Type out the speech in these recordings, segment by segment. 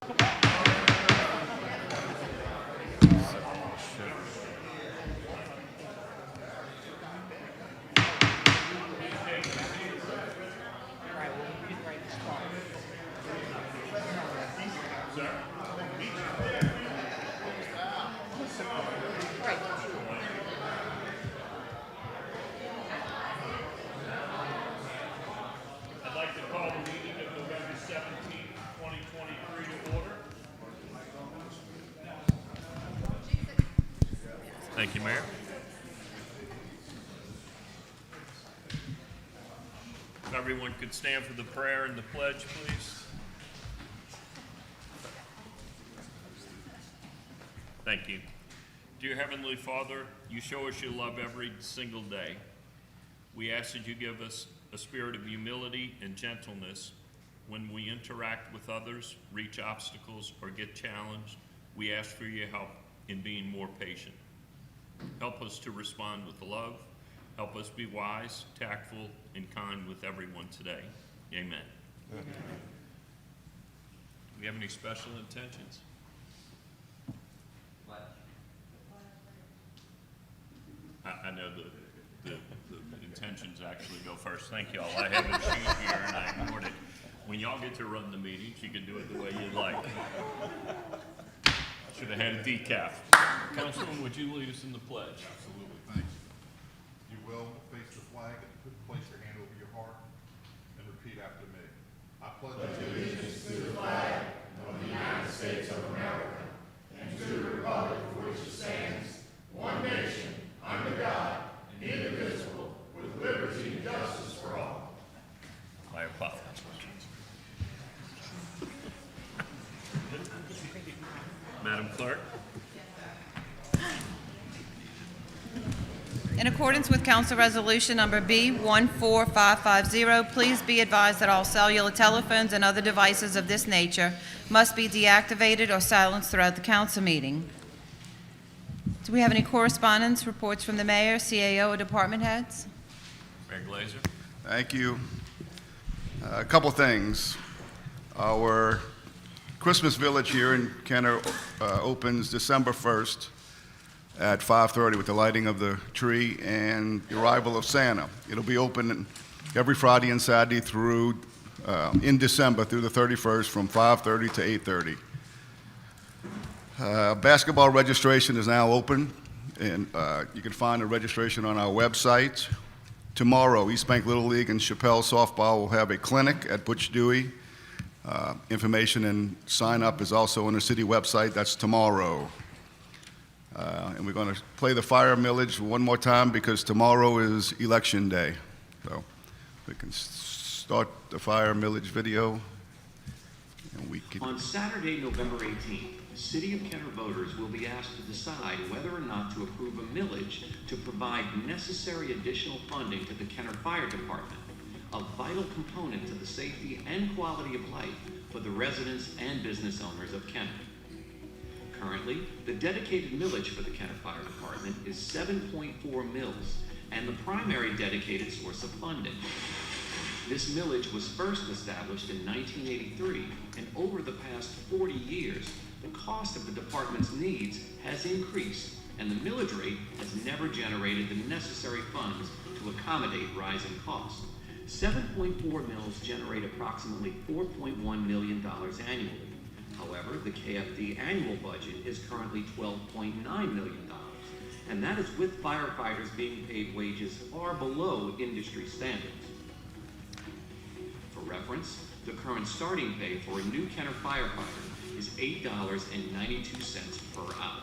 I'd like to call the meeting of November 17th, 2023 to order. Thank you, Mayor. If everyone could stand for the prayer and the pledge, please. Thank you. Dear Heavenly Father, you show us your love every single day. We ask that you give us a spirit of humility and gentleness when we interact with others, reach obstacles, or get challenged. We ask for your help in being more patient. Help us to respond with love. Help us be wise, tactful, and kind with everyone today. Amen. Do we have any special intentions? I know the intentions actually go first. Thank y'all. I have a sheet here and I ignored it. When y'all get to run the meetings, you can do it the way you'd like. I should have had a decaf. Councilman, would you lead us in the pledge? Absolutely, thank you. You will face the flag and place your hand over your heart and repeat after me. I pledge allegiance to the flag of the United States of America and to the republic for which it stands, one nation, under God, indivisible, with liberty and justice for all. I apologize. Madam Clerk. In accordance with Council Resolution Number B14550, please be advised that all cellular telephones and other devices of this nature must be deactivated or silenced throughout the council meeting. Do we have any correspondence, reports from the mayor, CAO, or department heads? Mayor Glazer. Thank you. A couple things. Our Christmas Village here in Kenner opens December 1st at 5:30 with the lighting of the tree and the arrival of Santa. It'll be open every Friday and Saturday through in December through the 31st from 5:30 to 8:30. Basketball registration is now open, and you can find the registration on our website. Tomorrow, East Bank Little League and Chappelle Softball will have a clinic at Butch Dewey. Information and sign up is also on the city website. That's tomorrow. And we're going to play the fire millage one more time because tomorrow is election day. So we can start the fire millage video. And we can... On Saturday, November 18th, City of Kenner voters will be asked to decide whether or not to approve a millage to provide necessary additional funding to the Kenner Fire Department, a vital component to the safety and quality of life for the residents and business owners of Kenner. Currently, the dedicated millage for the Kenner Fire Department is 7.4 mils and the primary dedicated source of funding. This millage was first established in 1983, and over the past 40 years, the cost of the department's needs has increased, and the millage rate has never generated the necessary funds to accommodate rising costs. 7.4 mils generate approximately $4.1 million annually. However, the KFD annual budget is currently $12.9 million, and that is with firefighters being paid wages far below industry standards. For reference, the current starting pay for a new Kenner firefighter is $8.92 per hour.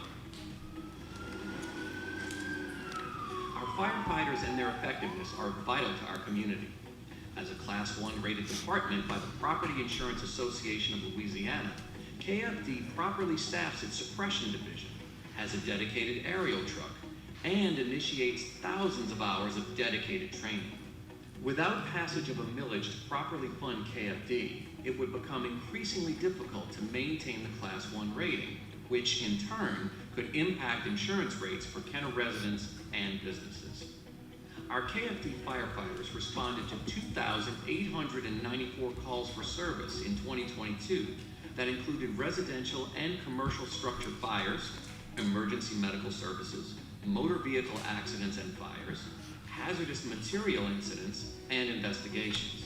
Our firefighters and their effectiveness are vital to our community. As a Class 1 rated department by the Property Insurance Association of Louisiana, KFD properly staffs its suppression division, has a dedicated aerial truck, and initiates thousands of hours of dedicated training. Without passage of a millage to properly fund KFD, it would become increasingly difficult to maintain the Class 1 rating, which in turn could impact insurance rates for Kenner residents and businesses. Our KFD firefighters responded to 2,894 calls for service in 2022, that included residential and commercial structure fires, emergency medical services, motor vehicle accidents and fires, hazardous material incidents, and investigations.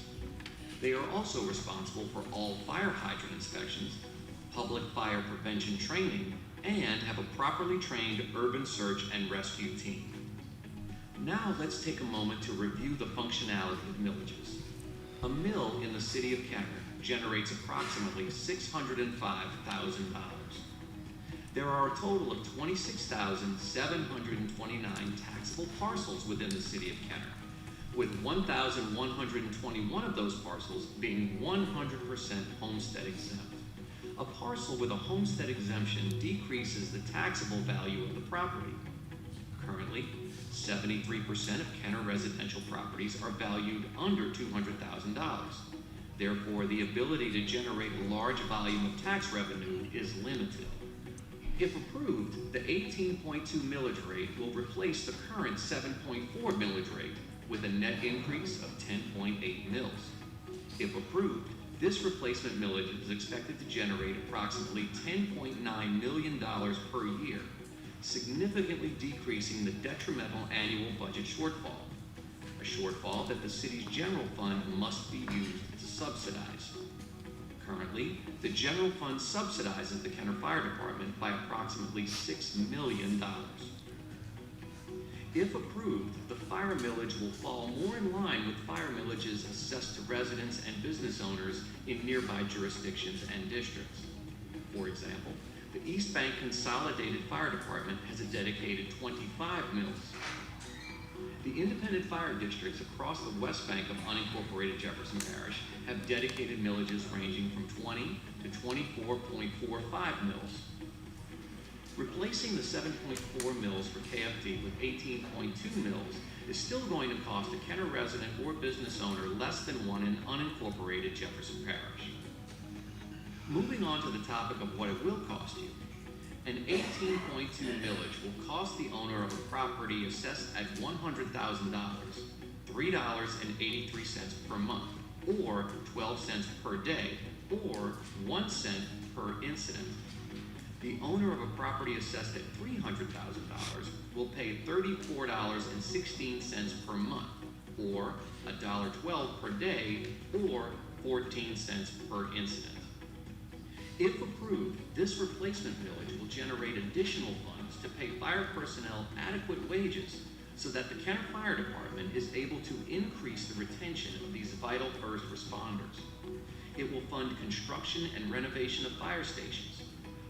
They are also responsible for all fire hydrant inspections, public fire prevention training, and have a properly trained urban search and rescue team. Now let's take a moment to review the functionality of millages. A mill in the city of Kenner generates approximately $605,000. There are a total of 26,729 taxable parcels within the city of Kenner, with 1,121 of those parcels being 100% homestead exempt. A parcel with a homestead exemption decreases the taxable value of the property. Currently, 73% of Kenner residential properties are valued under $200,000. Therefore, the ability to generate a large volume of tax revenue is limited. If approved, the 18.2 millage rate will replace the current 7.4 millage rate with a net increase of 10.8 mills. If approved, this replacement millage is expected to generate approximately $10.9 million per year, significantly decreasing the detrimental annual budget shortfall, a shortfall that the city's general fund must be used to subsidize. Currently, the general fund subsidizes the Kenner Fire Department by approximately $6 million. If approved, the fire millage will fall more in line with fire millages assessed to residents and business owners in nearby jurisdictions and districts. For example, the East Bank Consolidated Fire Department has a dedicated 25 mills. The independent fire districts across the West Bank of unincorporated Jefferson Parish have dedicated millages ranging from 20 to 24.45 mills. Replacing the 7.4 mills for KFD with 18.2 mills is still going to cost a Kenner resident or business owner less than one in unincorporated Jefferson Parish. Moving on to the topic of what it will cost you. An 18.2 millage will cost the owner of a property assessed at $100,000, $3.83 per month, or 12 cents per day, or 1 cent per incident. The owner of a property assessed at $300,000 will pay $34.16 per month, or $1.12 per day, or 14 cents per incident. If approved, this replacement millage will generate additional funds to pay fire personnel adequate wages so that the Kenner Fire Department is able to increase the retention of these vital first responders. It will fund construction and renovation of fire stations,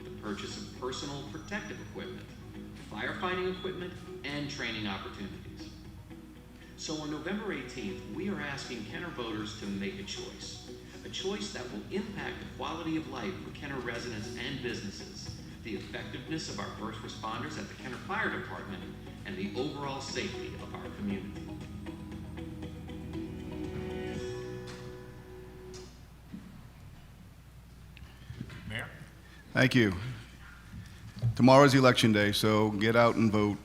the purchase of personal protective equipment, firefighting equipment, and training opportunities. So on November 18th, we are asking Kenner voters to make a choice that will impact the quality of life for Kenner residents and businesses, the effectiveness of our first responders at the Kenner Fire Department, and the overall safety of our community. Mayor? Thank you. Tomorrow's Election Day, so get out and vote.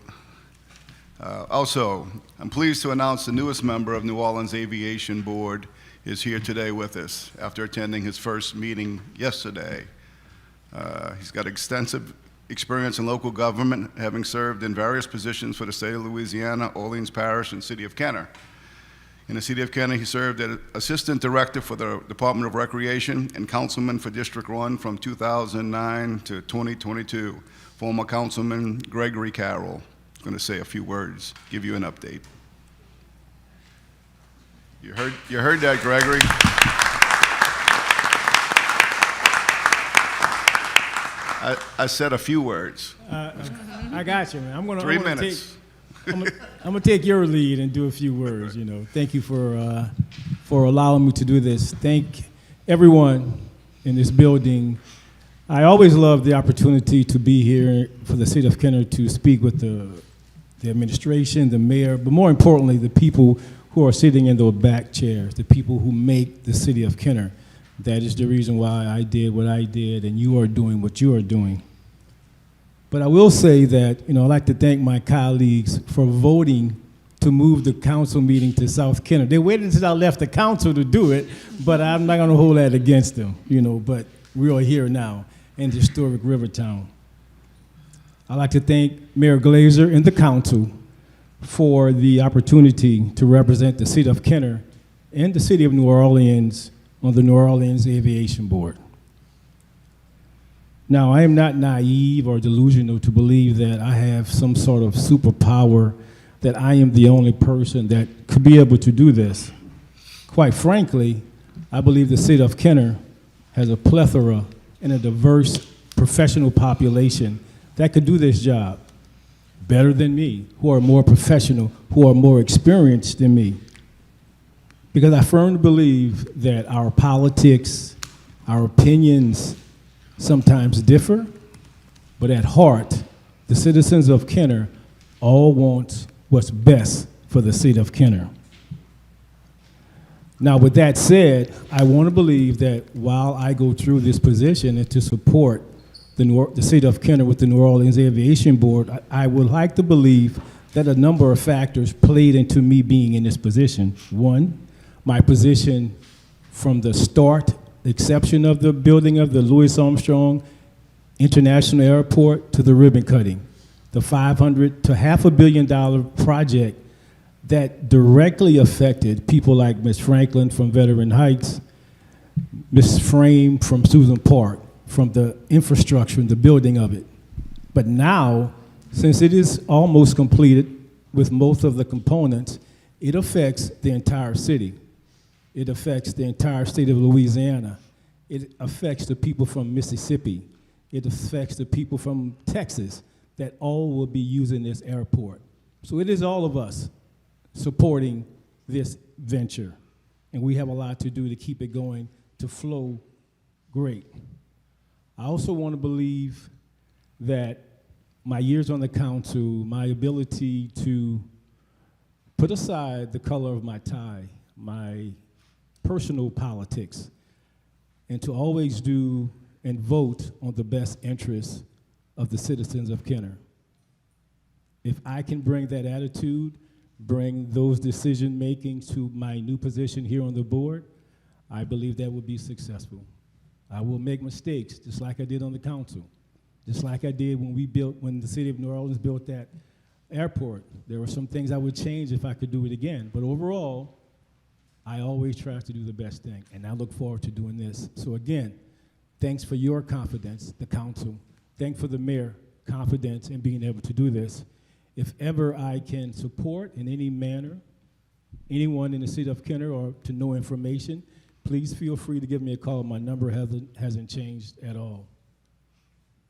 Also, I'm pleased to announce the newest member of New Orleans Aviation Board is here today with us after attending his first meeting yesterday. He's got extensive experience in local government, having served in various positions for the state of Louisiana, Orleans Parish, and City of Kenner. In the City of Kenner, he served as Assistant Director for the Department of Recreation and Councilman for District 1 from 2009 to 2022. Former Councilman Gregory Carroll is going to say a few words, give you an update. You heard that, Gregory. I said a few words. I got you, man. I'm gonna 3 minutes. I'm gonna take your lead and do a few words. You know, thank you for allowing me to do this. Thank everyone in this building. I always love the opportunity to be here for the city of Kenner to speak with the administration, the mayor, but more importantly, the people who are sitting in those back chairs, the people who make the city of Kenner. That is the reason why I did what I did, and you are doing what you are doing. But I will say that, you know, I'd like to thank my colleagues for voting to move the council meeting to South Kenner. They waited until I left the council to do it, but I'm not going to hold that against them, you know. But we are here now in the historic Rivertown. I'd like to thank Mayor Glazer and the council for the opportunity to represent the city of Kenner and the city of New Orleans on the New Orleans Aviation Board. Now, I am not naive or delusional to believe that I have some sort of superpower, that I am the only person that could be able to do this. Quite frankly, I believe the city of Kenner has a plethora and a diverse professional population that could do this job better than me, who are more professional, who are more experienced than me. Because I firmly believe that our politics, our opinions sometimes differ, but at heart, the citizens of Kenner all want what's best for the city of Kenner. Now, with that said, I want to believe that while I go through this position and to support the city of Kenner with the New Orleans Aviation Board, I would like to believe that a number of factors played into me being in this position. One, my position from the start, the exception of the building of the Louis Armstrong International Airport to the ribbon cutting, the $500 to $500 million project that directly affected people like Ms. Franklin from Veteran Heights, Ms. Frame from Susan Park, from the infrastructure and the building of it. But now, since it is almost completed with most of the components, it affects the entire city. It affects the entire state of Louisiana. It affects the people from Mississippi. It affects the people from Texas that all will be using this airport. So it is all of us supporting this venture. And we have a lot to do to keep it going, to flow great. I also want to believe that my years on the council, my ability to put aside the color of my tie, my personal politics, and to always do and vote on the best interests of the citizens of Kenner. If I can bring that attitude, bring those decision-makings to my new position here on the board, I believe that will be successful. I will make mistakes, just like I did on the council, just like I did when the city of New Orleans built that airport. There were some things I would change if I could do it again, but overall, I always try to do the best thing, and I look forward to doing this. So again, thanks for your confidence, the council. Thanks for the mayor confidence in being able to do this. If ever I can support in any manner anyone in the city of Kenner or to know information, please feel free to give me a call. My number hasn't changed at all.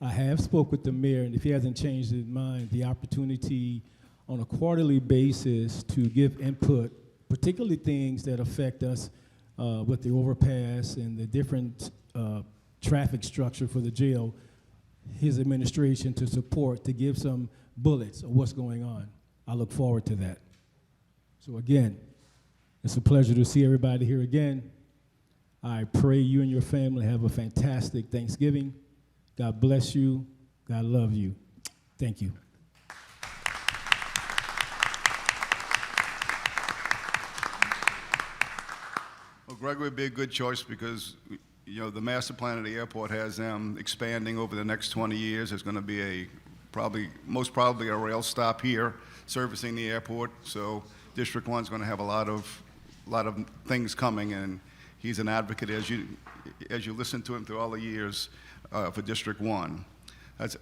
I have spoke with the mayor, and if he hasn't changed his mind, the opportunity on a quarterly basis to give input, particularly things that affect us with the overpass and the different traffic structure for the jail, his administration to support, to give some bullets of what's going on. I look forward to that. So again, it's a pleasure to see everybody here again. I pray you and your family have a fantastic Thanksgiving. God bless you. God love you. Thank you. Well, Gregory would be a good choice because, you know, the master plan of the airport has them expanding over the next 20 years. There's going to be most probably a rail stop here servicing the airport. So District 1 is going to have a lot of things coming, and he's an advocate as you listen to him through all the years for District 1.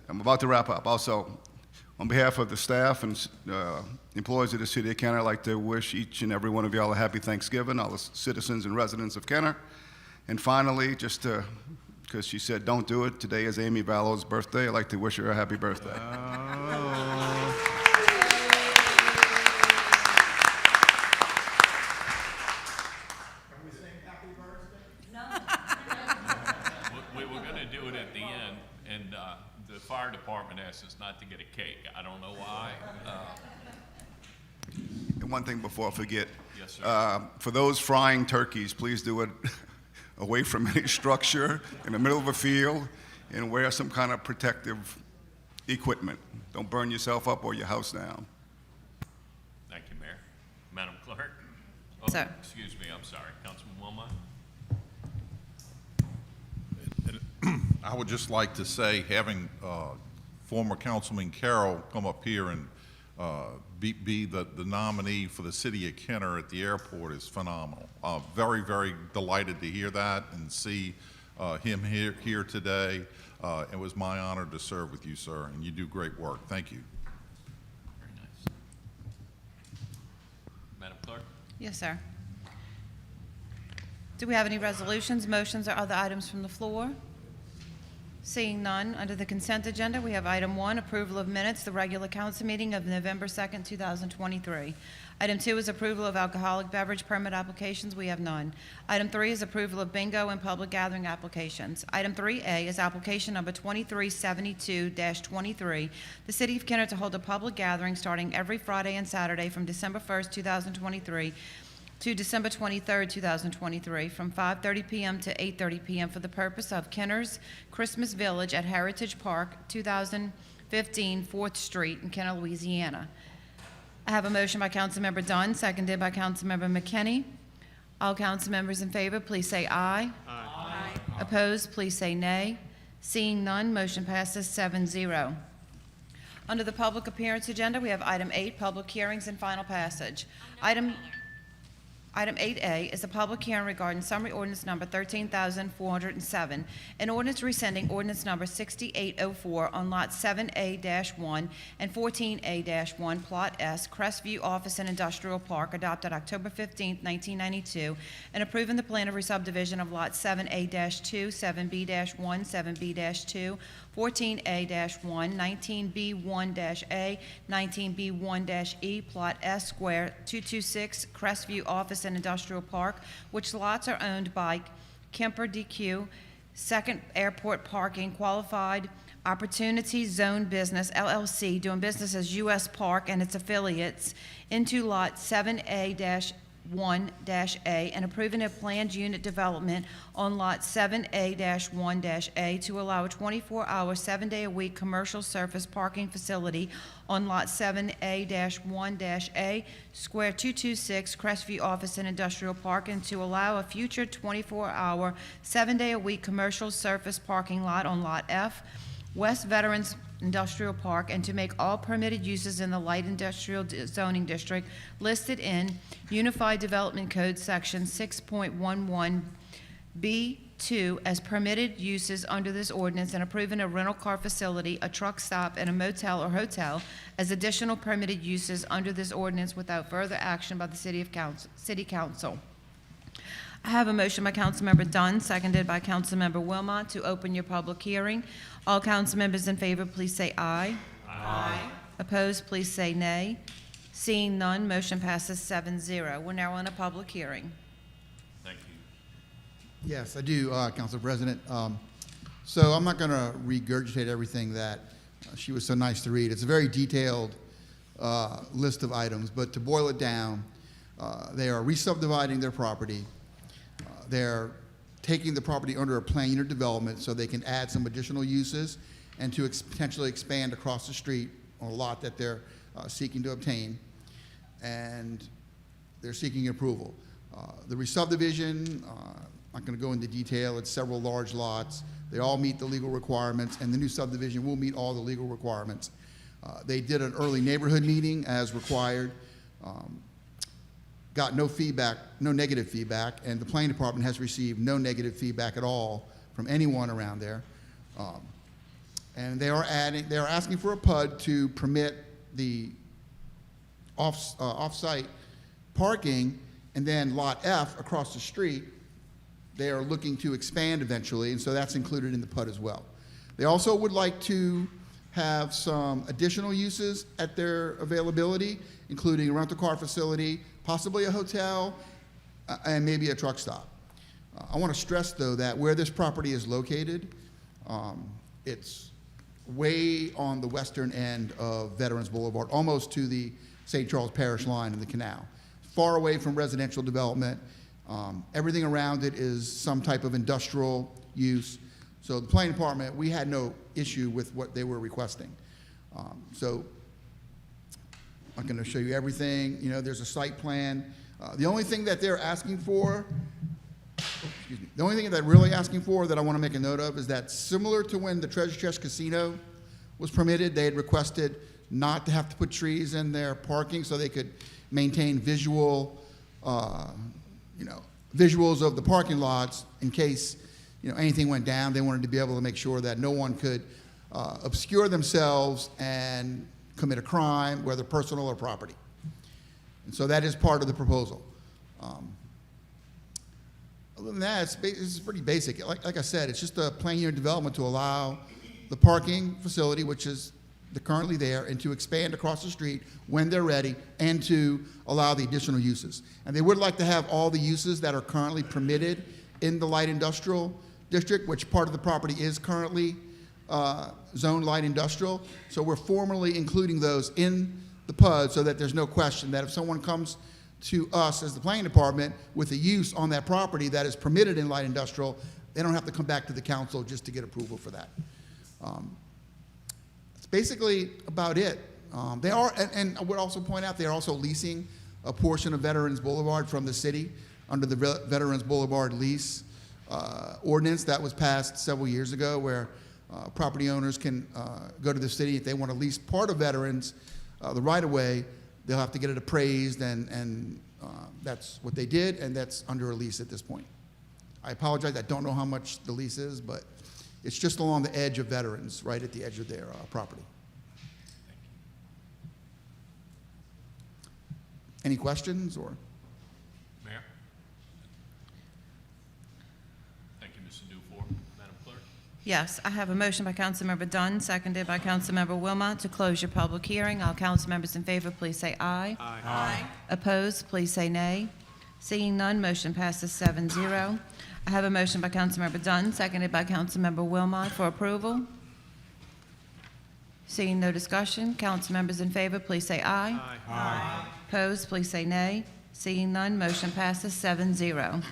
I'm about to wrap up. Also, on behalf of the staff and employees of the city of Kenner, I'd like to wish each and every one of y'all a happy Thanksgiving, all the citizens and residents of Kenner. And finally, just because she said don't do it, today is Amy Vallow's birthday. I'd like to wish her a happy birthday. We were gonna do it at the end, and the fire department asked us not to get a cake. I don't know why. And one thing before I forget. Yes, sir. For those frying turkeys, please do it away from any structure in the middle of a field and wear some kind of protective equipment. Don't burn yourself up or your house down. Thank you, Mayor. Madam Clerk? Oh, Sir. excuse me, I'm sorry. Councilman Wilmot? I would just like to say, having former Councilman Carroll come up here and be the nominee for the city of Kenner at the airport is phenomenal. Very, very delighted to hear that and see him here today. It was my honor to serve with you, sir, and you do great work. Thank you. Very nice. Madam Clerk? Yes, sir. Do we have any resolutions, motions, or other items from the floor? Seeing none, under the consent agenda, we have item 1, approval of minutes, the regular council meeting of November 2nd, 2023. Item 2 is approval of alcoholic beverage permit applications. We have none. Item 3 is approval of bingo and public gathering applications. Item 3A is application number 2372-23. The City of Kenner to hold a public gathering starting every Friday and Saturday from December 1st, 2023 to December 23rd, 2023, from 5:30 p.m. to 8:30 p.m. for the purpose of Kenner's Christmas Village at Heritage Park, 2015 4th Street in Kenner, Louisiana. I have a motion by Councilmember Dunn, seconded by Councilmember McKinney. All council members in favor, please say aye. Aye. Opposed, please say nay. Seeing none, motion passes 7-0. Under the public appearance agenda, we have item 8, public hearings and final passage. Item 8A is a public hearing regarding summary ordinance number 13,407, an ordinance rescinding ordinance number 6804 on lot 7A-1 and 14A-1, Plot S, Crestview Office and Industrial Park, adopted October 15, 1992, and approving the plan of re-subdivision of lot 7A-2, 7B-1, 7B-2, 14A-1, 19B1-A, 19B1-E, Plot S Square, 226 Crestview Office and Industrial Park, which lots are owned by Kemper DQ, Second Airport Parking, Qualified Opportunity Zone Business, LLC, doing business as U.S. Park and its affiliates, into Lot 7A-1-A, and approving a planned unit development on Lot 7A-1-A to allow a 24-hour, 7-day-a-week commercial surface parking facility on Lot 7A-1-A, Square 226, Crestview Office and Industrial Park, and to allow a future 24-hour, 7-day-a-week commercial surface parking lot on Lot F, West Veterans Industrial Park, and to make all permitted uses in the light industrial zoning district listed in Unified Development Code Section 6.11B2 as permitted uses under this ordinance, and approving a rental car facility, a truck stop, and a motel or hotel as additional permitted uses under this ordinance without further action by the City Council. I have a motion by Councilmember Dunn, seconded by Councilmember Wilmot, to open your public hearing. All council members in favor, please say aye. Aye. Opposed, please say nay. Seeing none, motion passes 7-0. We're now on a public hearing. Thank you. Yes, I do, Council President. So I'm not going to regurgitate everything that she was so nice to read. It's a very detailed list of items, but to boil it down, they are re-subdividing their property. They're taking the property under a planned unit development so they can add some additional uses and to potentially expand across the street on a lot that they're seeking to obtain. And they're seeking approval. The re-subdivision, I'm not going to go into detail. It's several large lots. They all meet the legal requirements, and the new subdivision will meet all the legal requirements. They did an early neighborhood meeting as required. Got no feedback, no negative feedback, and the planning department has received no negative feedback at all from anyone around there. And they are asking for a PUD to permit the off-site parking, and then Lot F across the street, they are looking to expand eventually, and so that's included in the PUD as well. They also would like to have some additional uses at their availability, including a rental car facility, possibly a hotel, and maybe a truck stop. I want to stress, though, that where this property is located, it's way on the western end of Veterans Boulevard, almost to the St. Charles Parish line in the canal. Far away from residential development. Everything around it is some type of industrial use. So the planning department, we had no issue with what they were requesting. So I'm going to show you everything. You know, there's a site plan. The only thing that they're asking for, excuse me. The only thing that they're really asking for that I want to make a note of is that similar to when the Treasure Chest Casino was permitted, they had requested not to have to put trees in their parking so they could maintain visual, visuals of the parking lots in case, anything went down. They wanted to be able to make sure that no one could obscure themselves and commit a crime, whether personal or property. And so that is part of the proposal. Other than that, it's pretty basic. Like I said, it's just a plan unit development to allow the parking facility, which is currently there, and to expand across the street when they're ready, and to allow the additional uses. And they would like to have all the uses that are currently permitted in the light industrial district, which part of the property is currently zoned light industrial. So we're formally including those in the PUD so that there's no question that if someone comes to us as the planning department with a use on that property that is permitted in light industrial, they don't have to come back to the council just to get approval for that. That's basically about it. They are, and I would also point out, they're also leasing a portion of Veterans Boulevard from the city under the Veterans Boulevard lease ordinance that was passed several years ago, where property owners can go to the city if they want to lease part of Veterans, the right-of-way. They'll have to get it appraised, and that's what they did, and that's under a lease at this point. I apologize, I don't know how much the lease is, but it's just along the edge of Veterans, right at the edge of their property. Any questions, or? Mayor? Thank you, Mr. Dufour. Madam Clerk? Yes, I have a motion by Councilmember Dunn, seconded by Councilmember Wilmot, to close your public hearing. All council members in favor, please say aye. Aye. Opposed, please say nay. Seeing none, motion passes 7-0. I have a motion by Councilmember Dunn, seconded by Councilmember Wilmot, for approval. Seeing no discussion, council members in favor, please say aye. Aye. Opposed, please say nay. Seeing none, motion passes 7-0.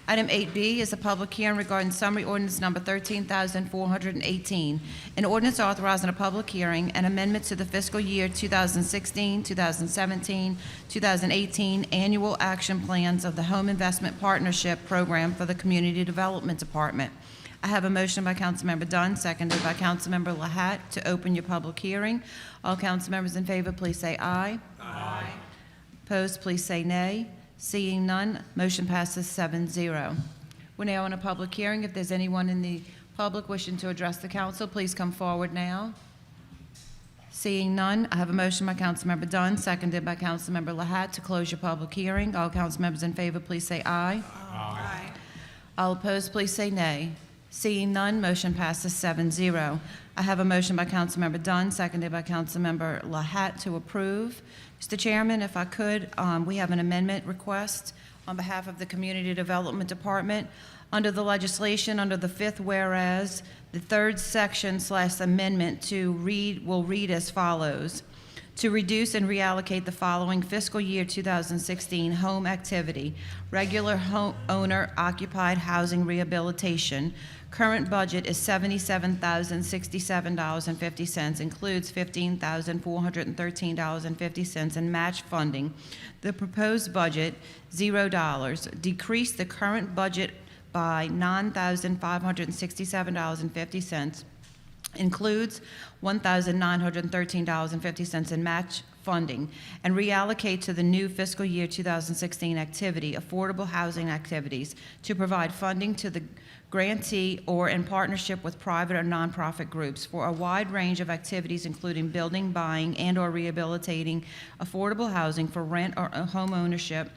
Item 8B is a public hearing regarding summary ordinance number 13,418, an ordinance authorizing a public hearing and amendment to the fiscal year 2016, 2017, 2018 annual action plans of the Home Investment Partnership Program for the Community Development Department. I have a motion by Councilmember Dunn, seconded by Councilmember Lahat, to open your public hearing. All council members in favor, please say aye. Aye. Opposed, please say nay. Seeing none, motion passes 7-0. We're now in a public hearing. If there's anyone in the public wishing to address the council, please come forward now. Seeing none, I have a motion by Councilmember Dunn, seconded by Councilmember Lahat, to close your public hearing. All council members in favor, please say aye. Aye. All opposed, please say nay. Seeing none, motion passes 7-0. I have a motion by Councilmember Dunn, seconded by Councilmember Lahat, to approve. Mr. Chairman, if I could, we have an amendment request on behalf of the Community Development Department. Under the legislation, under the fifth whereas, the third section / amendment will read as follows: to reduce and reallocate the following fiscal year 2016 home activity: regular home owner occupied housing rehabilitation. Current budget is $77,067.50, includes $15,413.50 in match funding. The proposed budget, $0. Decrease the current budget by $9,567.50. Includes $1,913.50 in match funding, and reallocate to the new fiscal year 2016 activity, affordable housing activities, to provide funding to the grantee or in partnership with private or nonprofit groups for a wide range of activities, including building, buying, and/or rehabilitating affordable housing for rent or home ownership,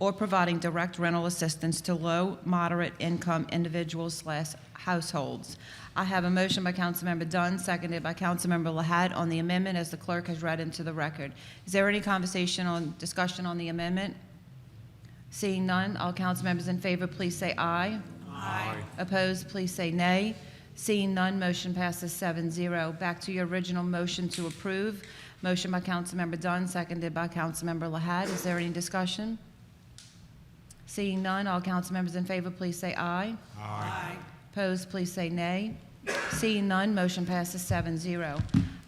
or providing direct rental assistance to low, moderate income individuals / households. I have a motion by Councilmember Dunn, seconded by Councilmember Lahat, on the amendment as the clerk has read into the record. Is there any discussion on the amendment? Seeing none, all council members in favor, please say aye. Aye. Opposed, please say nay. Seeing none, motion passes 7-0. Back to your original motion to approve. Motion by Councilmember Dunn, seconded by Councilmember Lahat. Is there any discussion? Seeing none, all council members in favor, please say aye. Aye. Opposed, please say nay. Seeing none, motion passes 7-0.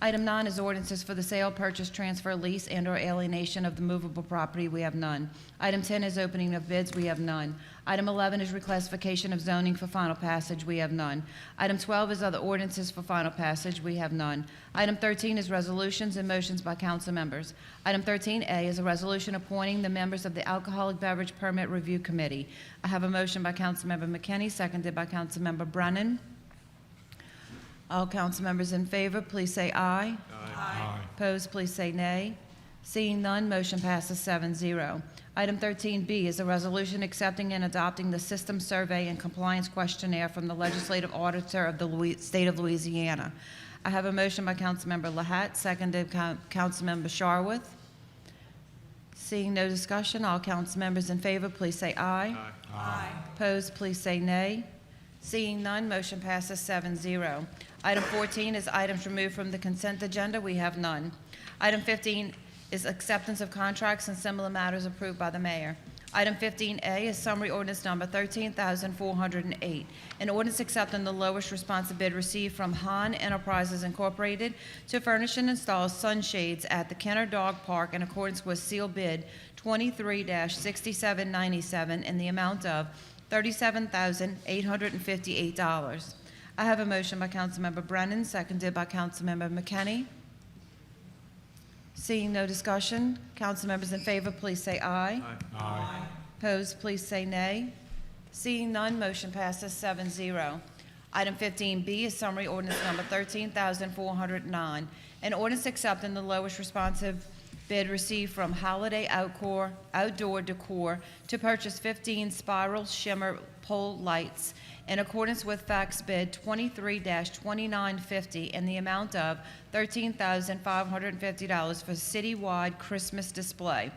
Item 9 is ordinances for the sale, purchase, transfer, lease, and/or alienation of the movable property. We have none. Item 10 is opening of bids. We have none. Item 11 is reclassification of zoning for final passage. We have none. Item 12 is other ordinances for final passage. We have none. Item 13 is resolutions and motions by council members. Item 13A is a resolution appointing the members of the Alcoholic Beverage Permit Review Committee. I have a motion by Councilmember McKinney, seconded by Councilmember Brennan. All council members in favor, please say aye. Aye. Opposed, please say nay. Seeing none, motion passes 7-0. Item 13B is a resolution accepting and adopting the System Survey and Compliance Questionnaire from the Legislative Auditor of the State of Louisiana. I have a motion by Councilmember Lahat, seconded by Councilmember Sharwood. Seeing no discussion, all council members in favor, please say aye. Aye. Opposed, please say nay. Seeing none, motion passes 7-0. Item 14 is items removed from the consent agenda. We have none. Item 15 is acceptance of contracts and similar matters approved by the mayor. Item 15A is summary ordinance number 13,408, an ordinance accepting the lowest responsive bid received from Han Enterprises Incorporated to furnish and install sunshades at the Kenner Dog Park in accordance with seal bid 23-6797 in the amount of $37,858. I have a motion by Councilmember Brennan, seconded by Councilmember McKinney. Seeing no discussion, council members in favor, please say aye. Aye. Opposed, please say nay. Seeing none, motion passes 7-0. Item 15B is summary ordinance number 13,409, an ordinance accepting the lowest responsive bid received from Holiday Outdoor Decor to purchase 15 spiral shimmer pole lights in accordance with fax bid 23-2950 in the amount of $13,550 for citywide Christmas display.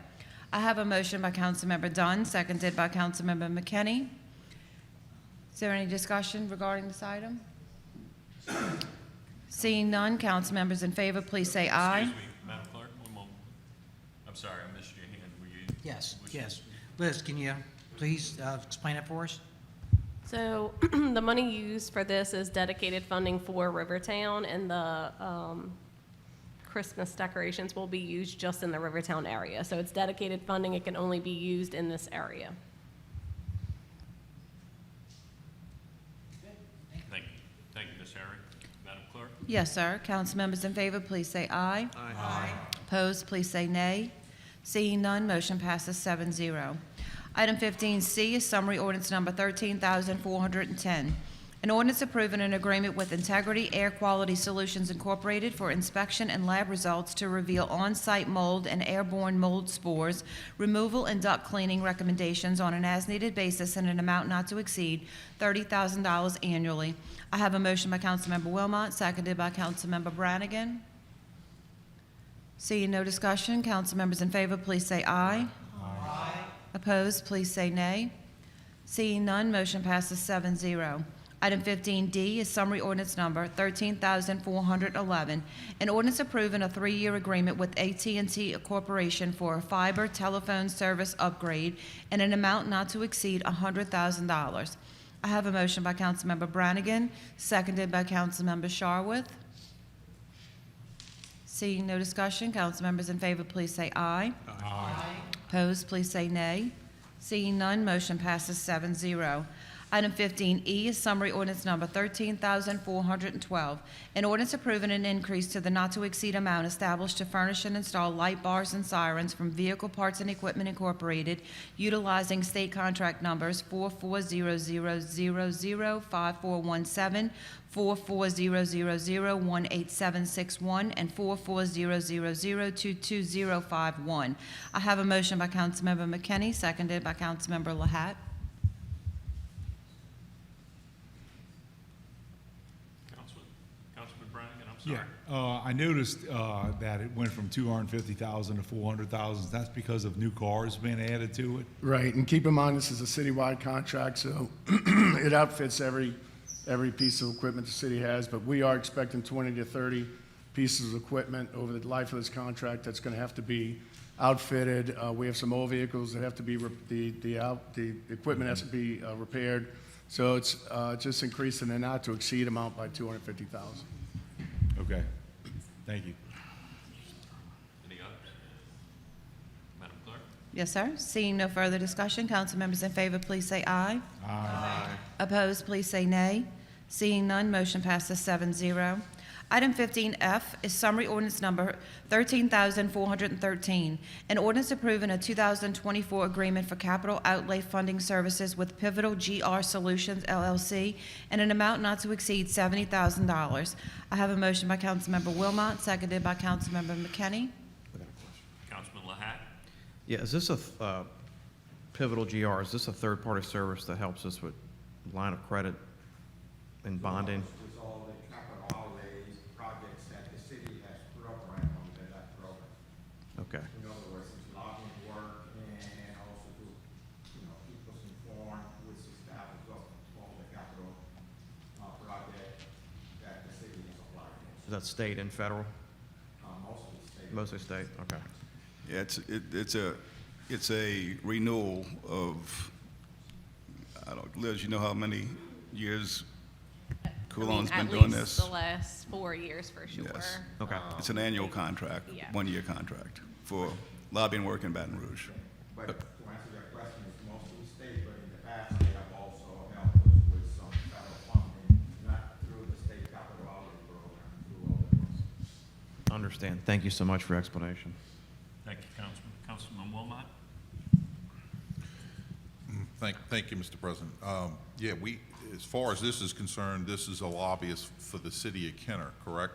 I have a motion by Councilmember Dunn, seconded by Councilmember McKinney. Is there any discussion regarding this item? Seeing none, council members in favor, please say aye. Excuse me, Madam Clerk, one moment. I'm sorry, I missed your hand. Were you? Yes, yes. Liz, can you please explain it for us? So the money used for this is dedicated funding for Rivertown, and the Christmas decorations will be used just in the Rivertown area. So it's dedicated funding. It can only be used in this area. Thank you. Thank you, Ms. Harry. Madam Clerk? Yes, sir. Council members in favor, please say aye. Aye. Opposed, please say nay. Seeing none, motion passes 7-0. Item 15C is summary ordinance number 13,410. An ordinance approving an agreement with Integrity Air Quality Solutions Incorporated for inspection and lab results to reveal on-site mold and airborne mold spores, removal and duct cleaning recommendations on an as-needed basis in an amount not to exceed $30,000 annually. I have a motion by Councilmember Wilmot, seconded by Councilmember Brannigan. Seeing no discussion, council members in favor, please say aye. Aye. Opposed, please say nay. Seeing none, motion passes 7-0. Item 15D is summary ordinance number 13,411, an ordinance approving a 3-year agreement with AT&T Corporation for a fiber telephone service upgrade in an amount not to exceed $100,000. I have a motion by Councilmember Brannigan, seconded by Councilmember Sharwood. Seeing no discussion, council members in favor, please say aye. Aye. Opposed, please say nay. Seeing none, motion passes 7-0. Item 15E is summary ordinance number 13,412, an ordinance approving an increase to the not-to-exceed amount established to furnish and install light bars and sirens from Vehicle Parts and Equipment Incorporated, utilizing state contract numbers 4400005417, 4400018761, and 4400022051. I have a motion by Councilmember McKinney, seconded by Councilmember Lahat. Councilman Brannigan, I'm sorry. Yeah, I noticed that it went from 250,000 to 400,000. That's because of new cars being added to it? Right, and keep in mind, this is a citywide contract, so it outfits every piece of equipment the city has, but we are expecting 20 to 30 pieces of equipment over the life of this contract that's going to have to be outfitted. We have some old vehicles that have to be, the equipment has to be repaired. So it's just increasing the not to exceed amount by 250,000. Okay, thank you. Any others? Madam Clerk? Yes, sir. Seeing no further discussion, council members in favor, please say aye. Aye. Opposed, please say nay. Seeing none, motion passes 7-0. Item 15F is summary ordinance number 13,413, an ordinance approving a 2024 agreement for capital outlay funding services with Pivotal GR Solutions LLC in an amount not to exceed $70,000. I have a motion by Councilmember Wilmot, seconded by Councilmember McKinney. Councilman Lahat? Yeah, is this a Pivotal GR, is this a third-party service that helps us with line of credit and bonding? With all the capital outlays, projects that the city has put up around that program. Okay, In other words, it's lobbying work and also to, keep us informed with the status of all the capital, project that the city has applied is that state and federal? for. Mostly state. Mostly state, okay. Yeah, it's a renewal of, Liz, you know how many years Coulon's been doing this? At least the last 4 years, for sure. Yes. Okay. It's an annual contract, Yeah. 1-year contract for lobbying work in Baton Rouge. But to answer that question, it's mostly state, but in the past, they have also helped us with some federal funding, not through the state capital outlay program, through other ones. Understand. Thank you so much for your explanation. Thank you, Councilman. Councilman Wilmot? Thank you, Mr. President. Yeah, as far as this is concerned, this is a lobbyist for the city of Kenner, correct?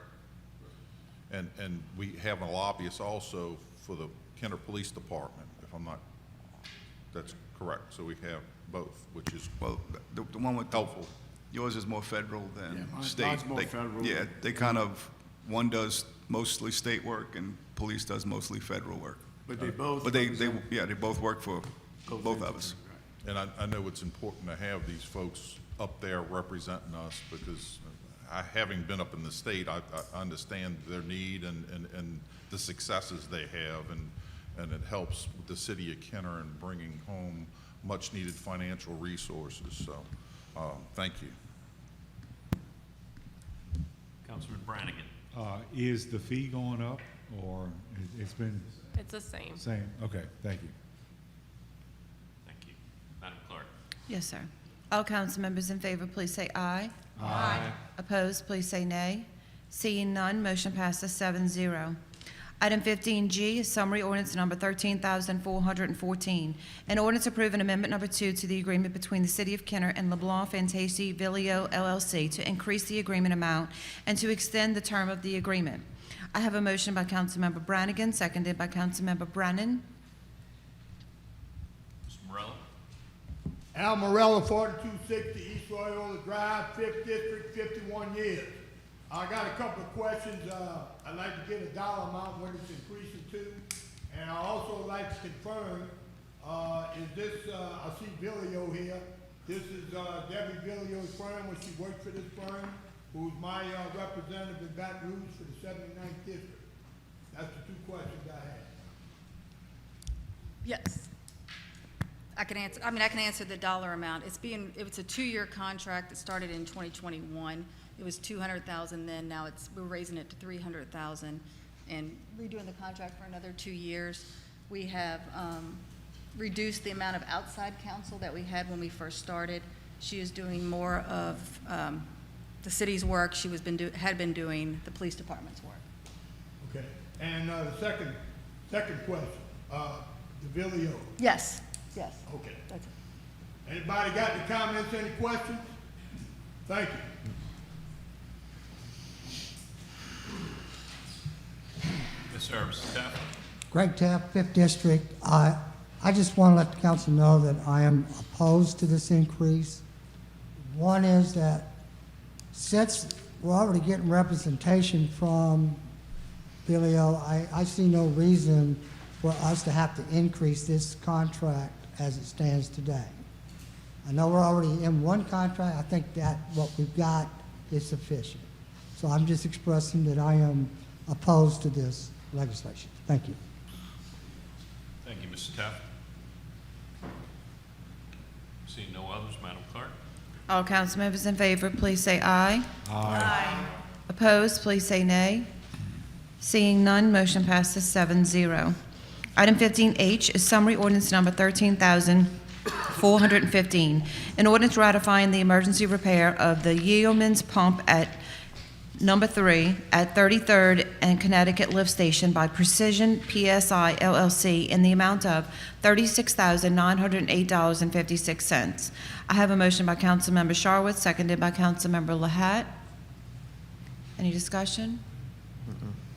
And we have a lobbyist also for the Kenner Police Department, if I'm not, that's correct. So we have both, which is Well, the one with helpful. yours is more federal than Yeah, state. mine's more They- federal. Yeah, they kind of, one does mostly state work and police does mostly federal work. But they both. But they represent both work for both of us. And I know it's important to have these folks up there representing us because having been up in the state, I understand their need and the successes they have, and it helps with the city of Kenner in bringing home much-needed financial resources. So, thank you. Councilman Brannigan? Is the fee going up, or it's been It's the same. same? Okay, thank you. Thank you. Madam Clerk? Yes, sir. All council members in favor, please say aye. Aye. Opposed, please say nay. Seeing none, motion passes 7-0. Item 15G is summary ordinance number 13,414, an ordinance approving amendment number 2 to the agreement between the City of Kenner and LeBlanc Fantasy Vilio LLC to increase the agreement amount and to extend the term of the agreement. I have a motion by Councilmember Brannigan, seconded by Councilmember Brennan. Mr. Morello? Al Morello, 4260 East Royola Drive, 5th District, 51 years. I got a couple of questions. I'd like to get a dollar amount when it's increasing to. And I also like to confirm, is this, I see Vilio here. This is Debbie Vilio's firm, when she worked for this firm, who's my representative in Baton Rouge for the 79th District. That's the two questions I had. Yes. I can answer the dollar amount. It's a 2-year contract that started in 2021. It was $200,000 then, now we're raising it to $300,000 and redoing the contract for another 2 years. We have reduced the amount of outside counsel that we had when we first started. She is doing more of the city's work. She had been doing the police department's work. Okay. And the second question, the Vilio. Yes. Okay. That's it. Anybody got any comments, any questions? Thank you. Ms. Service, Taft? Greg Taft, 5th District. I just want to let the council know that I am opposed to this increase. One is that since we're already getting representation from Vilio, I see no reason for us to have to increase this contract as it stands today. I know we're already in one contract. I think that what we've got is sufficient. So I'm just expressing that I am opposed to this legislation. Thank you. Thank you, Mr. Taft. Seeing no others, Madam Clerk? All council members in favor, please say aye. Aye. Opposed, please say nay. Seeing none, motion passes 7-0. Item 15H is summary ordinance number 13,415, an ordinance ratifying the emergency repair of the Yeoman's Pump at Number 3 at 33rd and Connecticut Lift Station by Precision PSI LLC in the amount of $36,908.56. I have a motion by Councilmember Sharwood, seconded by Councilmember Lahat. Any discussion?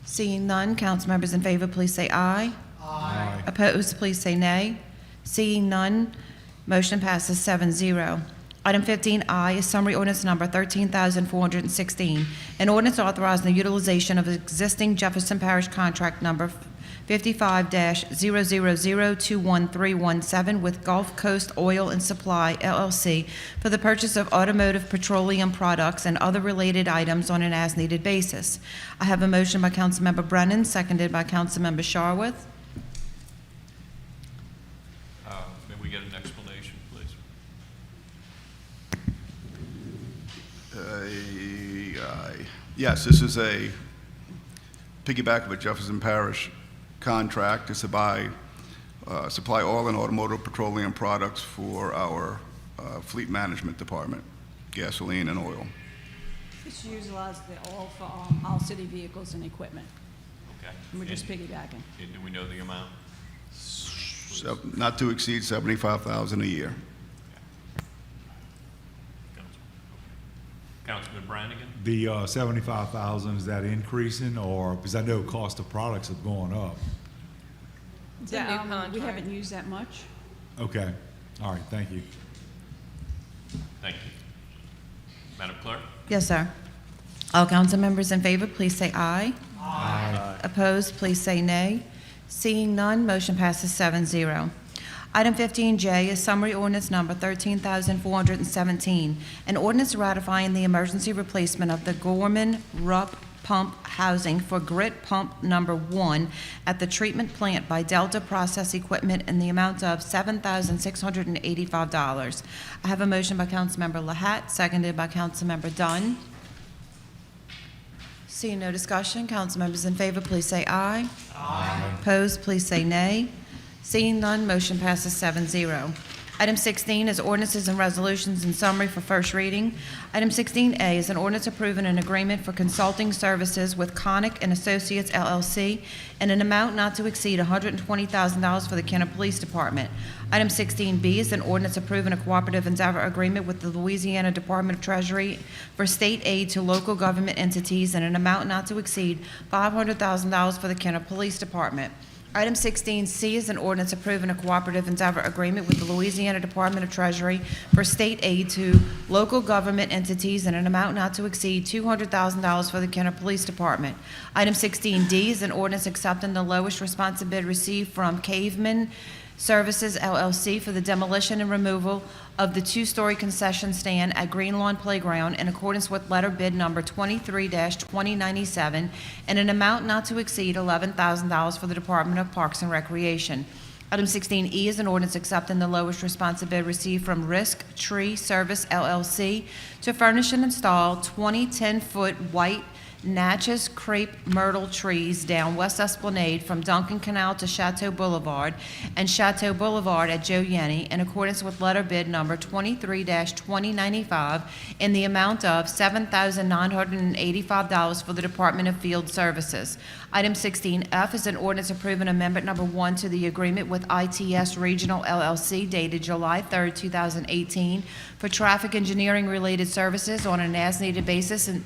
Seeing none, council members in favor, please say aye. Aye. Opposed, please say nay. Seeing none, motion passes 7-0. Item 15I is summary ordinance number 13,416, an ordinance authorizing the utilization of existing Jefferson Parish contract number 55-000-21317 with Gulf Coast Oil and Supply, LLC, for the purchase of automotive petroleum products and other related items on an as-needed basis. I have a motion by Councilmember Brennan, seconded by Councilmember Sharwood. May we get an explanation, please? Yes, this is a piggyback of a Jefferson Parish contract. It's to buy, supply oil and automotive petroleum products for our fleet management department, gasoline and oil. This utilizes the oil for all city vehicles and equipment. Okay. And we're just piggybacking. And do we know the amount? So, not to exceed $75,000 a year. Councilman Brannigan? The 75,000, is that increasing, or, because I know cost of products have gone up? It's a new contract. We haven't used that much. Okay, all right, thank you. Thank you. Madam Clerk? Yes, sir. All council members in favor, please say aye. Aye. Opposed, please say nay. Seeing none, motion passes 7-0. Item 15J is summary ordinance number 13,417, an ordinance ratifying the emergency replacement of the Gorman Rupp pump housing for grit pump number 1 at the treatment plant by Delta Process Equipment in the amount of $7,685. I have a motion by Councilmember Lahat, seconded by Councilmember Dunn. Seeing no discussion, council members in favor, please say aye. Aye. Opposed, please say nay. Seeing none, motion passes 7-0. Item 16 is ordinances and resolutions in summary for first reading. Item 16A is an ordinance approving an agreement for consulting services with Connick and Associates LLC in an amount not to exceed $120,000 for the Kenner Police Department. Item 16B is an ordinance approving a cooperative endeavor agreement with the Louisiana Department of Treasury for state aid to local government entities in an amount not to exceed $500,000 for the Kenner Police Department. Item 16C is an ordinance approving a cooperative endeavor agreement with the Louisiana Department of Treasury for state aid to local government entities in an amount not to exceed $200,000 for the Kenner Police Department. Item 16D is an ordinance accepting the lowest responsive bid received from Caveman Services LLC for the demolition and removal of the two-story concession stand at Green Lawn Playground in accordance with letter bid number 23-2097 in an amount not to exceed $11,000 for the Department of Parks and Recreation. Item 16E is an ordinance accepting the lowest responsive bid received from Risk Tree Service LLC to furnish and install 20 10-foot white Natchez crepe myrtle trees down West Esplanade from Duncan Canal to Chateau Boulevard and Chateau Boulevard at Joe Yenny in accordance with letter bid number 23-2095 in the amount of $7,985 for the Department of Field Services. Item 16F is an ordinance approving amendment number 1 to the agreement with ITS Regional LLC dated July 3rd, 2018 for traffic engineering related services on an as-needed basis and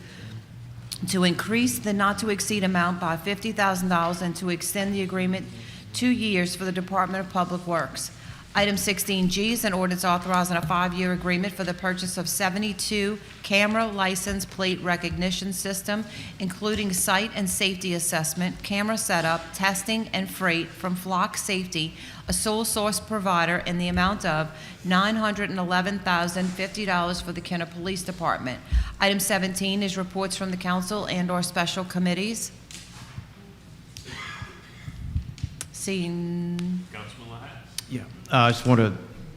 to increase the not-to-exceed amount by $50,000 and to extend the agreement 2 years for the Department of Public Works. Item 16G is an ordinance authorizing a 5-year agreement for the purchase of 72 camera license plate recognition system, including site and safety assessment, camera setup, testing, and freight from Flock Safety, a sole source provider, in the amount of $911,050 for the Kenner Police Department. Item 17 is reports from the council and/or special committees. Seeing Councilman Lahat? Yeah, I just want to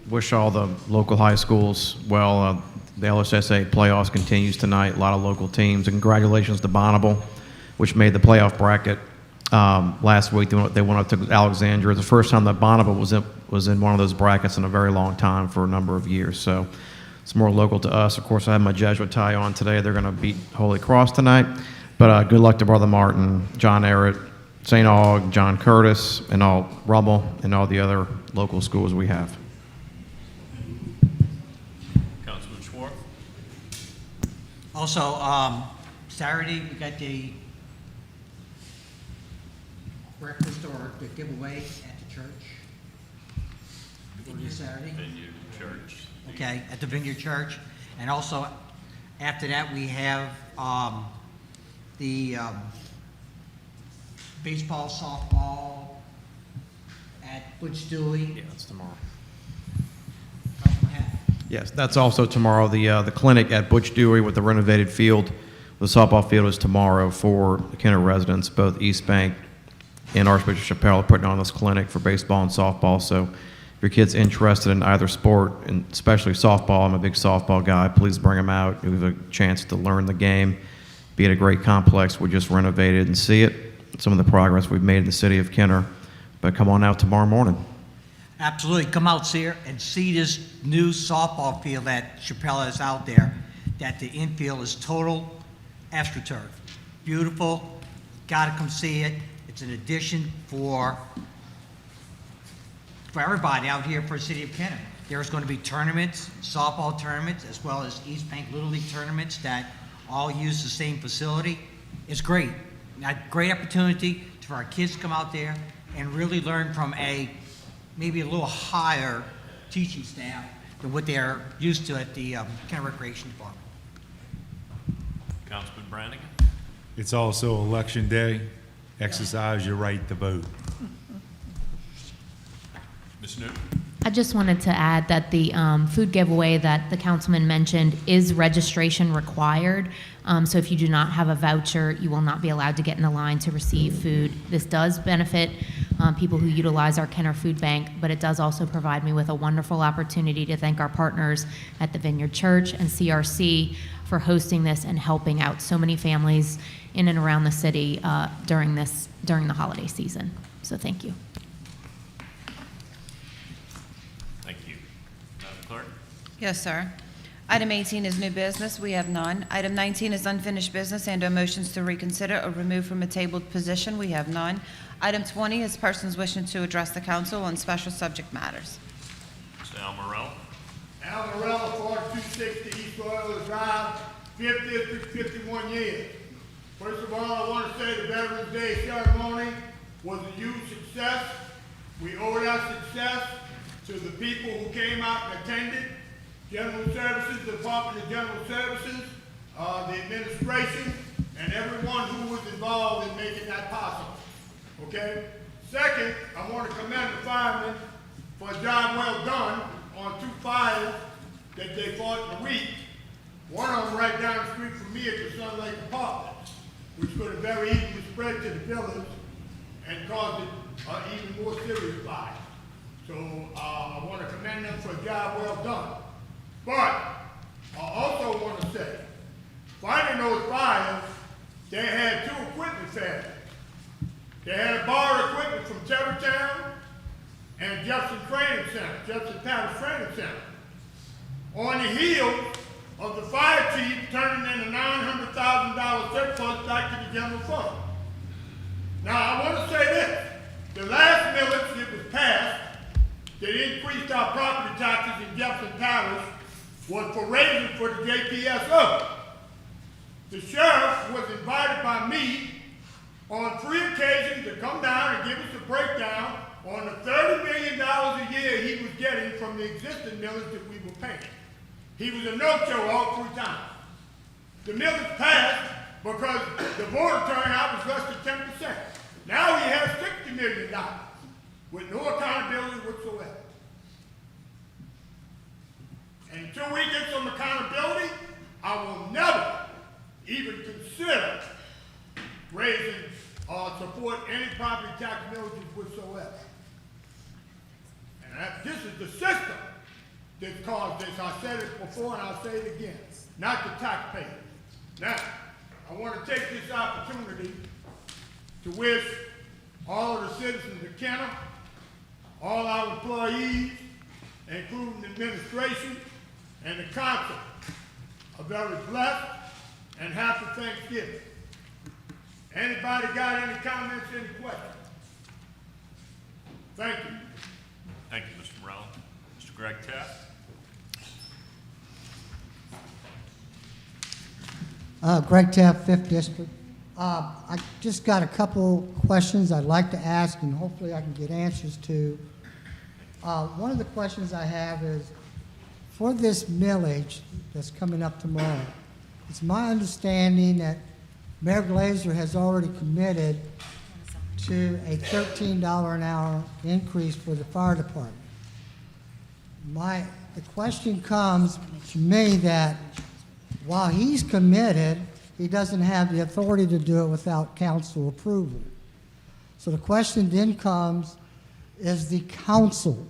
wish all the local high schools well. The LSSA playoffs continues tonight. A lot of local teams. And congratulations to Bonneville, which made the playoff bracket. last week. They went up to Alexandria. It's the first time that Bonneville was in one of those brackets in a very long time for a number of years. So it's more local to us. Of course, I have my Jesuit tie on today. They're going to beat Holy Cross tonight. But good luck to Brother Martin, John Ehret, St. Aug, John Curtis, and all Rummel, and all the other local schools we have. Councilman Schwartz? Also, Saturday, we got the breakfast or the giveaway at the church. This Saturday. Vineyard Church. Okay, at the Vineyard Church. And also, after that, we have the baseball, softball at Butch Dewey. Yeah, that's tomorrow. Yes, that's also tomorrow. The clinic at Butch Dewey with the renovated field, the softball field is tomorrow for the Kenner residents. Both East Bank and Archbishop Chappelle are putting on this clinic for baseball and softball. So if your kid's interested in either sport, and especially softball, I'm a big softball guy, please bring them out. You have a chance to learn the game, be at a great complex we just renovated, and see it. Some of the progress we've made in the city of Kenner. But come on out tomorrow morning. Absolutely, come out here and see this new softball field that Chappelle has out there, that the infield is total AstroTurf. Beautiful, gotta come see it. It's an addition for everybody out here for the city of Kenner. There's gonna be tournaments, softball tournaments, as well as East Bank Little League tournaments that all use the same facility. It's great. A great opportunity for our kids to come out there and really learn from maybe a little higher teaching staff than what they're used to at the Kenner Recreation Department. Councilman Brannigan? It's also Election Day. Exercise your right to vote. Ms. Newton? I just wanted to add that the food giveaway that the councilman mentioned is registration required. So if you do not have a voucher, you will not be allowed to get in the line to receive food. This does benefit people who utilize our Kenner Food Bank, but it does also provide me with a wonderful opportunity to thank our partners at the Vineyard Church and CRC for hosting this and helping out so many families in and around the city during the holiday season. So thank you. Thank you. Madam Clerk? Yes, sir. Item 18 is new business. We have none. Item 19 is unfinished business and/or motions to reconsider or remove from a tabled position. We have none. Item 20 is persons wishing to address the council on special subject matters. Mr. Al Morella? Al Morella, 4260 East Royal Drive, 5th District, 51 years. First of all, I want to say the Veterans Day ceremony was a huge success. We owe that success to the people who came out and attended. General Services, the Department of General Services, the administration, and everyone who was involved in making that possible. Okay? Second, I want to commend the firemen for a job well done on 2 fires that they fought in a week. One of them right down the street from me at the Sun Lake Apartments, which could have very easily spread to the village and caused it even more serious fire. So I want to commend them for a job well done. But I also want to say, fighting those fires, they had 2 equipment failures. They had borrowed equipment from Terrytown and Jefferson Parish Training Center. On the heels of the fire chief turning in a $900,000 surplus back to the general fund. Now, I want to say this. The last millage that was passed that increased our property taxes in Jefferson Parish was for raising for the JPSO. The sheriff was invited by me on 3 occasions to come down and give us a breakdown on the $30 million a year he was getting from the existing millage that we were paying. He was a no-show all 3 times. The millage passed because the voter turnout was less than 10%. Now he has $60 million with no accountability whatsoever. And until we get some accountability, I will never even consider raising or support any property tax millages whatsoever. And this is the system that caused this. I said it before and I'll say it again, not the taxpayers. Now, I want to take this opportunity to wish all of the citizens of Kenner, all our employees, including the administration and the council, are very blessed and happy Thanksgiving. Anybody got any comments, any questions? Thank you. Thank you, Mr. Morello. Mr. Greg Taft? Greg Taft, 5th District. I just got a couple questions I'd like to ask, and hopefully I can get answers to. One of the questions I have is, for this millage that's coming up tomorrow, it's my understanding that Mayor Glazer has already committed to a $13 an hour increase for the fire department. The question comes to me that while he's committed, he doesn't have the authority to do it without council approval. So the question then comes, is the council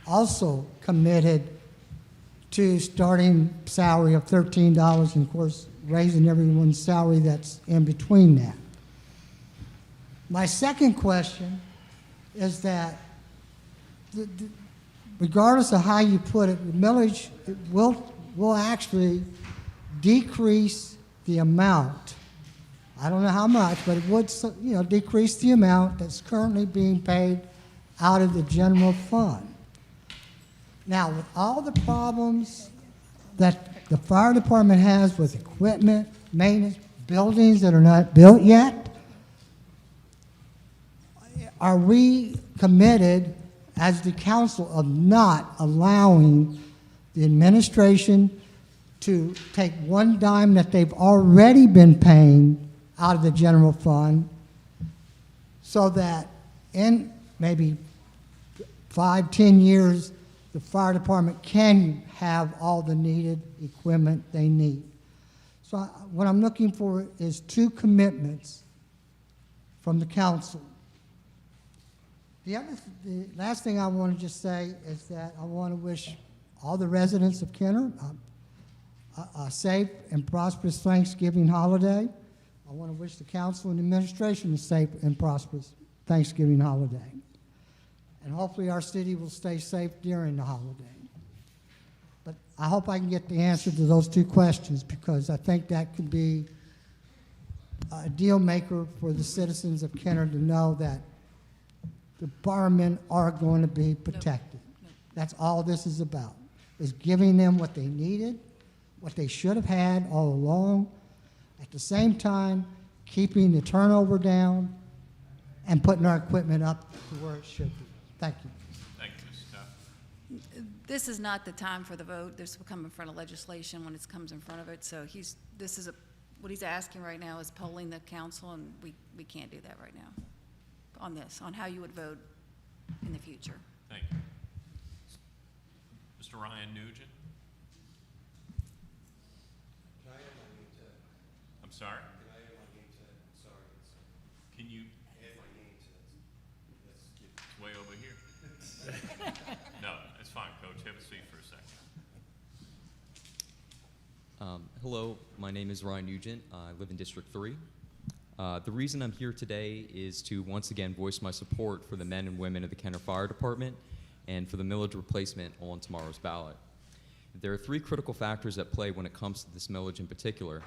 also committed to starting salary of $13 and of course raising everyone's salary that's in between that? My second question is that regardless of how you put it, the millage will actually decrease the amount. I don't know how much, but it would, decrease the amount that's currently being paid out of the general fund. Now, with all the problems that the fire department has with equipment, maintenance, buildings that are not built yet, are we committed as the council of not allowing the administration to take one dime that they've already been paying out of the general fund so that in maybe 5-10 years, the fire department can have all the needed equipment they need? So what I'm looking for is 2 commitments from the council. The last thing I want to just say is that I want to wish all the residents of Kenner a safe and prosperous Thanksgiving holiday. I want to wish the council and administration a safe and prosperous Thanksgiving holiday. And hopefully our city will stay safe during the holiday. But I hope I can get the answer to those 2 questions, because I think that could be a deal maker for the citizens of Kenner to know that the firemen are going to be protected. That's all this is about, is giving them what they needed, what they should have had all along, at the same time keeping the turnover down and putting our equipment up to where it should be. Thank you. Thank you, Ms. Taft. This is not the time for the vote. This will come in front of legislation when it comes in front of it. So what he's asking right now is polling the council, and we can't do that right now on this, on how you would vote in the future. Thank you. Mr. Ryan Nugent? Can I add my name to it? I'm sorry? Can I add my name to it? Sorry. Can you? Add my name to it. It's way over here. No, it's fine, Coach. Have a seat for a second. Hello, my name is Ryan Nugent. I live in District 3. The reason I'm here today is to once again voice my support for the men and women of the Kenner Fire Department and for the millage replacement on tomorrow's ballot. There are 3 critical factors at play when it comes to this millage in particular.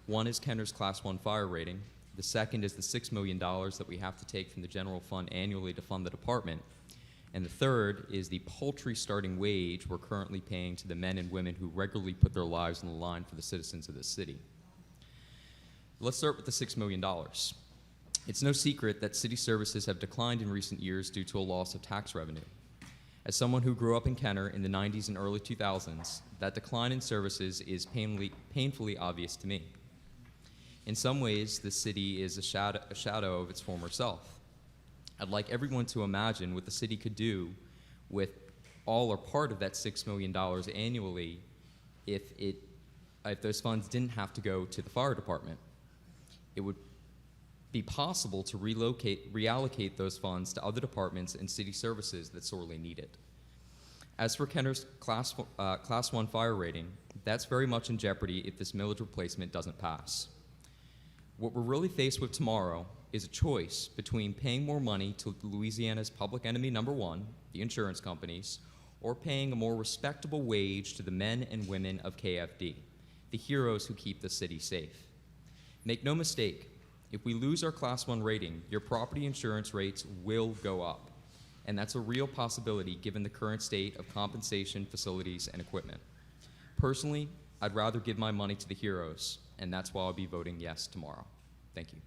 One is Kenner's Class 1 fire rating. The second is the $6 million that we have to take from the general fund annually to fund the department. And the third is the paltry starting wage we're currently paying to the men and women who regularly put their lives on the line for the citizens of this city. Let's start with the $6 million. It's no secret that city services have declined in recent years due to a loss of tax revenue. As someone who grew up in Kenner in the 90s and early 2000s, that decline in services is painfully obvious to me. In some ways, the city is a shadow of its former self. I'd like everyone to imagine what the city could do with all or part of that $6 million annually if those funds didn't have to go to the fire department. It would be possible to reallocate those funds to other departments and city services that sorely need it. As for Kenner's Class 1 fire rating, that's very much in jeopardy if this millage replacement doesn't pass. What we're really faced with tomorrow is a choice between paying more money to Louisiana's public enemy number one, the insurance companies, or paying a more respectable wage to the men and women of KFD, the heroes who keep the city safe. Make no mistake, if we lose our Class 1 rating, your property insurance rates will go up, and that's a real possibility given the current state of compensation, facilities, and equipment. Personally, I'd rather give my money to the heroes, and that's why I'll be voting yes tomorrow. Thank you.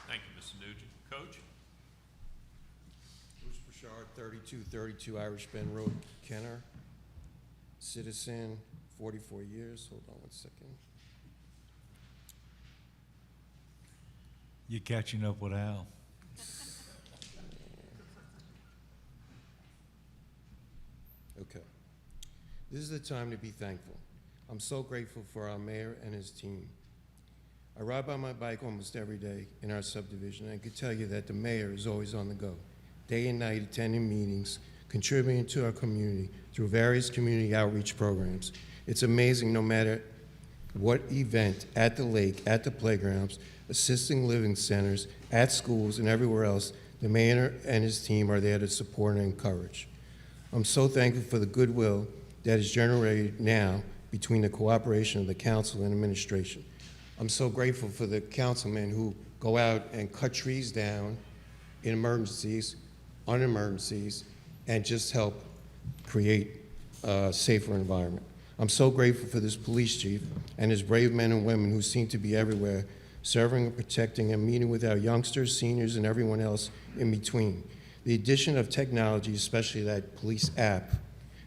Thank you, Mr. Nugent. Coach? Bruce Bouchard, 3232 Irish Bend Road, Kenner. Citizen, 44 years. Hold on one second. You're catching up with Al. Okay. This is the time to be thankful. I'm so grateful for our mayor and his team. I ride by my bike almost every day in our subdivision, and I can tell you that the mayor is always on the go, day and night attending meetings, contributing to our community through various community outreach programs. It's amazing no matter what event, at the lake, at the playgrounds, assisting living centers, at schools, and everywhere else, the mayor and his team are there to support and encourage. I'm so thankful for the goodwill that is generated now between the cooperation of the council and administration. I'm so grateful for the councilmen who go out and cut trees down in emergencies, on emergencies, and just help create a safer environment. I'm so grateful for this police chief and his brave men and women who seem to be everywhere, serving and protecting and meeting with our youngsters, seniors, and everyone else in between. The addition of technology, especially that police app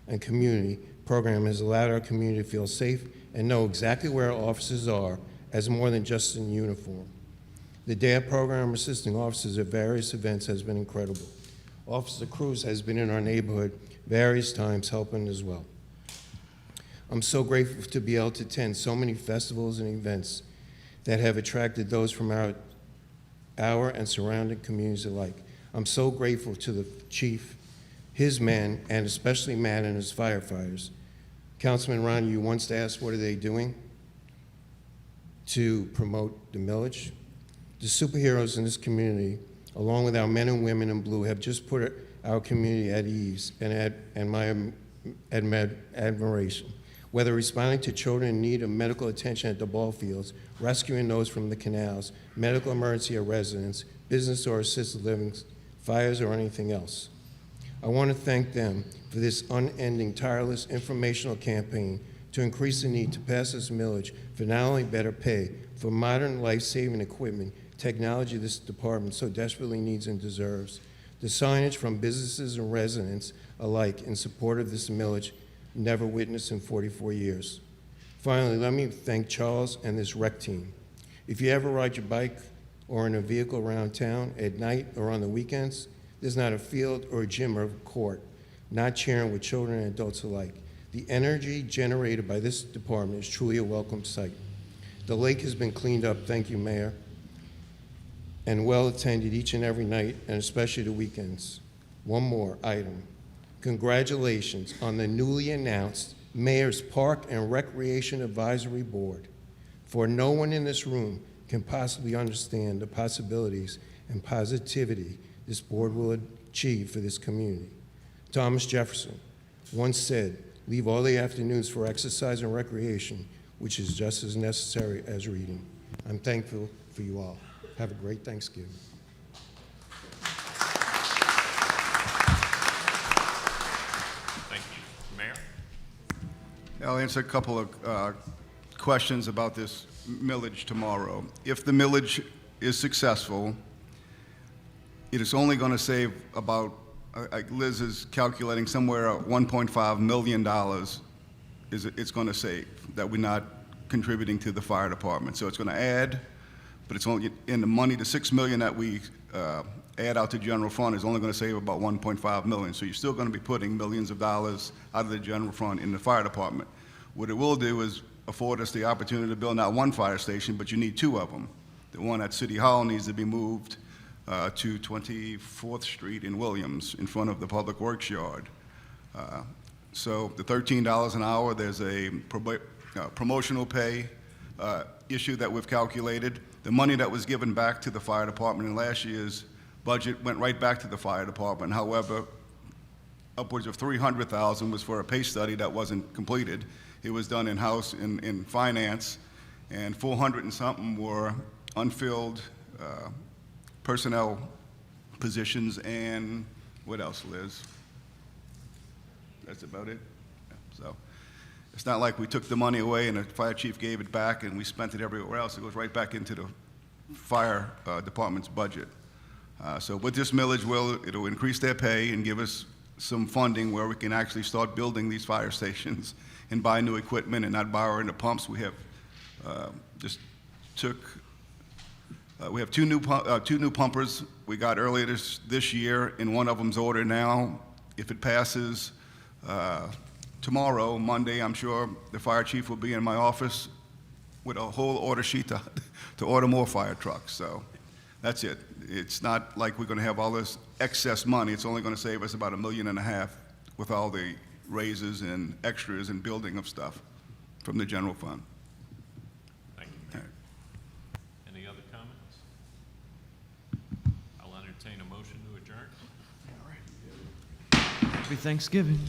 and community program, has allowed our community to feel safe and know exactly where our officers are as more than just in uniform. The DARE program assisting officers at various events has been incredible. Officer Cruz has been in our neighborhood various times helping as well. I'm so grateful to be able to attend so many festivals and events that have attracted those from our and surrounding communities alike. I'm so grateful to the chief, his men, and especially Matt and his firefighters. Councilman Ron, you once asked, what are they doing to promote the millage? The superheroes in this community, along with our men and women in blue, have just put our community at ease and my admiration. Whether responding to children in need of medical attention at the ball fields, rescuing those from the canals, medical emergency at residents, business or assisted living, fires, or anything else. I want to thank them for this unending, tireless informational campaign to increase the need to pass this millage for not only better pay, for modern life-saving equipment, technology this department so desperately needs and deserves. The signage from businesses and residents alike in support of this millage never witnessed in 44 years. Finally, let me thank Charles and this rec team. If you ever ride your bike or in a vehicle around town at night or on the weekends, there's not a field or a gym or a court not cheering with children and adults alike. The energy generated by this department is truly a welcome sight. The lake has been cleaned up, thank you, Mayor, and well attended each and every night, and especially the weekends. One more item. Congratulations on the newly announced Mayor's Park and Recreation Advisory Board. For no one in this room can possibly understand the possibilities and positivity this board will achieve for this community. Thomas Jefferson once said, leave all the afternoons for exercise and recreation, which is just as necessary as reading. I'm thankful for you all. Have a great Thanksgiving. Thank you. Mayor? I'll answer a couple of questions about this millage tomorrow. If the millage is successful, it is only going to save about, Liz is calculating somewhere $1.5 million it's going to save that we're not contributing to the fire department. So it's going to add, but it's only in the money, the $6 million that we add out to general fund is only going to save about $1.5 million. So you're still going to be putting millions of dollars out of the general fund in the fire department. What it will do is afford us the opportunity to build not one fire station, but you need two of them. The one at City Hall needs to be moved to 24th Street in Williams in front of the Public Works Yard. So the $13 an hour, there's a promotional pay issue that we've calculated. The money that was given back to the fire department in last year's budget went right back to the fire department. However, upwards of $300,000 was for a pay study that wasn't completed. It was done in-house in finance, and 400 and something were unfilled personnel positions, and what else, Liz? That's about it. Yeah, so it's not like we took the money away and the fire chief gave it back and we spent it everywhere else. It goes right back into the fire department's budget. So with this millage, it'll increase their pay and give us some funding where we can actually start building these fire stations and buy new equipment and not borrowing the pumps. We have we have two new pumpers we got earlier this year, and one of them's ordered now. If it passes tomorrow, Monday, I'm sure the fire chief will be in my office with a whole order sheet to order more fire trucks. So that's it. It's not like we're going to have all this excess money. It's only going to save us about $1.5 million with all the raises and extras and building of stuff from the general fund. Thank you. Any other comments? I'll entertain a motion to adjourn. Happy Thanksgiving.